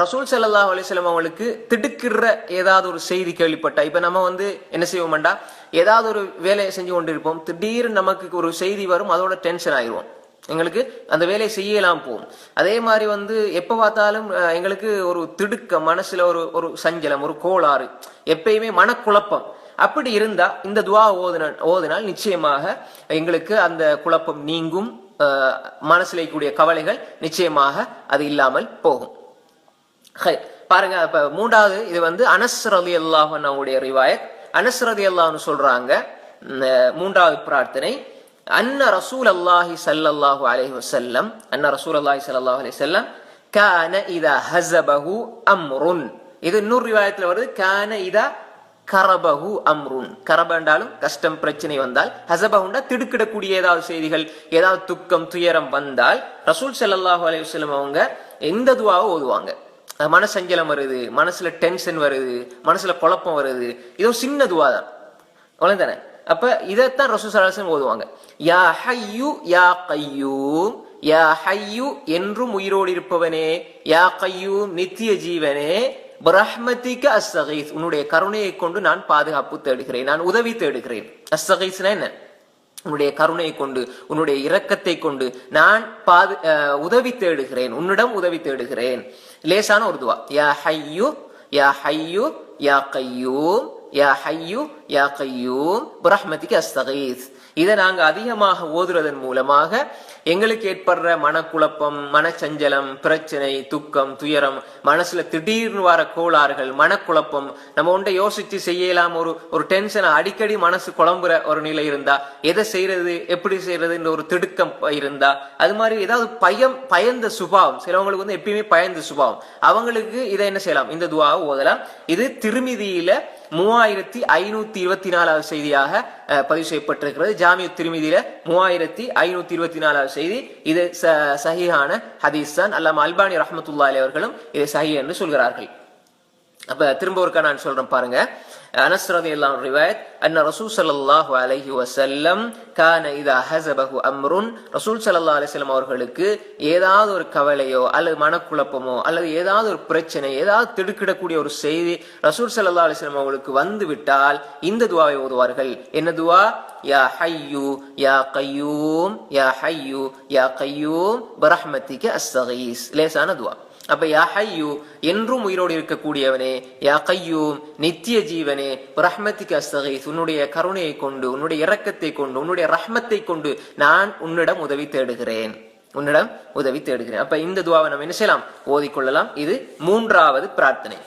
ரசூல் ஸல்லல்லாஹு அலைஹி வஸல்லம் அவங்களுக்கு திடுக்கிற ஏதாவது ஒரு செய்தி கேள்விப்பட்டா, இப்ப நம்ம என்ன செய்வோம்டா, ஏதாவது ஒரு வேலையை செஞ்சு கொண்டிருப்போம், திடீர்னு நமக்கு ஒரு செய்தி வரும், அதோட டென்ஷன் ஆயிடுவோம், எங்களுக்கு அந்த வேலையை செய்யலாம் போகும். அதே மாதிரி எப்ப பார்த்தாலும் எங்களுக்கு ஒரு திடுக்க, மனசுல ஒரு சஞ்சலம், ஒரு கோளாறு, எப்பயுமே மனக்குழப்பம். அப்படி இருந்தா இந்த துஆ ஓதினால் நிச்சயமாக எங்களுக்கு அந்த குழப்பம் நீங்கும், மனசுல கூடிய கவலைகள் நிச்சயமாக அது இல்லாமல் போகும். பாருங்க, இப்ப மூன்றாவது இது அனஸ் ரலியல்லாஹு அன்ஹுடைய ரிவாயத். அனஸ் ரலியல்லாஹு அன்ஹு சொல்றாங்க, மூன்றாவது பிரார்த்தனை, அன்ன ரசூலல்லாஹி ஸல்லல்லாஹு அலைஹி வஸல்லம், அன்ன ரசூலல்லாஹி ஸல்லல்லாஹு அலைஹி வஸல்லம் கான இதா ஹஸபஹு அம்ருன். இது இன்னொரு ரிவாயத்துல வருது, கான இதா கரபஹு அம்ருன். கரப என்றாலும் கஷ்டம், பிரச்சனை வந்தால், ஹஸபஹுண்டா திடுக்கிடக்கூடிய ஏதாவது செய்திகள், ஏதாவது துக்கம், துயரம் வந்தால் ரசூல் ஸல்லல்லாஹு அலைஹி வஸல்லம் அவங்க இந்த துஆவை ஓதுவாங்க. மனசஞ்சலம் வருது, மனசுல டென்ஷன் வருது, மனசுல குழப்பம் வருது, இது ஒரு சின்ன துஆ தான், அவ்வளவுதானே. அப்ப இதைத்தான் ரசூல் ஸல்லல்லாஹு அலைஹி வஸல்லம் ஓதுவாங்க. யா ஹய்யு யா கய்யூம், யா ஹய்யு என்றும் உயிரோடு இருப்பவனே, யா கய்யூம் நித்திய ஜீவனே, பிரஹ்மதிக அஸ்தகீஸ் உன்னுடைய கருணையை கொண்டு நான் பாதுகாப்பு தேடுகிறேன், நான் உதவி தேடுகிறேன். அஸ்தகீஸ்னா என்ன? உன்னுடைய கருணையை கொண்டு, உன்னுடைய இரக்கத்தை கொண்டு நான் உதவி தேடுகிறேன், உன்னிடம் உதவி தேடுகிறேன். லேசான ஒரு துஆ. யா ஹய்யு யா ஹய்யு யா கய்யூம், யா ஹய்யு யா கய்யூம் பிரஹ்மதிக அஸ்தகீஸ். இதை நாங்க அதிகமாக ஓதுறதன் மூலமாக எங்களுக்கு ஏற்படுற மனக்குழப்பம், மனச்சஞ்சலம், பிரச்சனை, துக்கம், துயரம், மனசுல திடீர்னு வர கோளாறுகள், மனக்குழப்பம், நம்ம ஒன்றை யோசிச்சு செய்யலாம், ஒரு டென்ஷன், அடிக்கடி மனசு குழம்புற ஒரு நிலை இருந்தா, எதை செய்யறது, எப்படி செய்யறதுன்ற ஒரு திடுக்கம் இருந்தா, அது மாதிரி ஏதாவது பயந்த சுபாவம், சிலவங்களுக்கு எப்பயுமே பயந்த சுபாவம், அவங்களுக்கு இதை என்ன செய்யலாம், இந்த துஆவை ஓதலாம். இது திருமிதியில 3524வது செய்தியாக பதிவு செய்யப்பட்டிருக்கிறது. ஜாமிஉ திர்மிதியில 3524வது செய்தி. இது சஹீஹான ஹதீஸ் தான். அல்லாமா அல்பானி ரஹ்மத்துல்லாஹி அலைஹி அவர்களும் இதை சஹீஹ் என்று சொல்கிறார்கள். அப்ப திரும்ப ஒருக்கா நான் சொல்றேன் பாருங்க. அனஸ் ரலியல்லாஹு அன்ஹு ரிவாயத், அன்ன ரசூல் ஸல்லல்லாஹு அலைஹி வஸல்லம் கான இதா ஹஸபஹு அம்ருன், ரசூல் ஸல்லல்லாஹு அலைஹி வஸல்லம் அவர்களுக்கு ஏதாவது ஒரு கவலையோ அல்லது மனக்குழப்பமோ அல்லது ஏதாவது ஒரு பிரச்சனை, ஏதாவது திடுக்கிடக்கூடிய ஒரு செய்தி ரசூல் ஸல்லல்லாஹு அலைஹி வஸல்லம் அவர்களுக்கு வந்து விட்டால் இந்த துஆவை ஓதுவார்கள். என்ன துஆ? யா ஹய்யு யா கய்யூம், யா ஹய்யு யா கய்யூம் பிரஹ்மதிக அஸ்தகீஸ். லேசான துஆ. அப்ப யா ஹய்யு என்றும் உயிரோடு இருக்கக்கூடியவனே, யா கய்யூம் நித்திய ஜீவனே, ரஹ்மதிக அஸ்தகீஸ் உன்னுடைய கருணையை கொண்டு, உன்னுடைய இரக்கத்தை கொண்டு, உன்னுடைய ரஹ்மத்தை கொண்டு நான் உன்னிடம் உதவி தேடுகிறேன், உன்னிடம் உதவி தேடுகிறேன். அப்ப இந்த துஆவை நம்ம என்ன செய்யலாம்? ஓதிக்கொள்ளலாம். இது மூன்றாவது பிரார்த்தனை.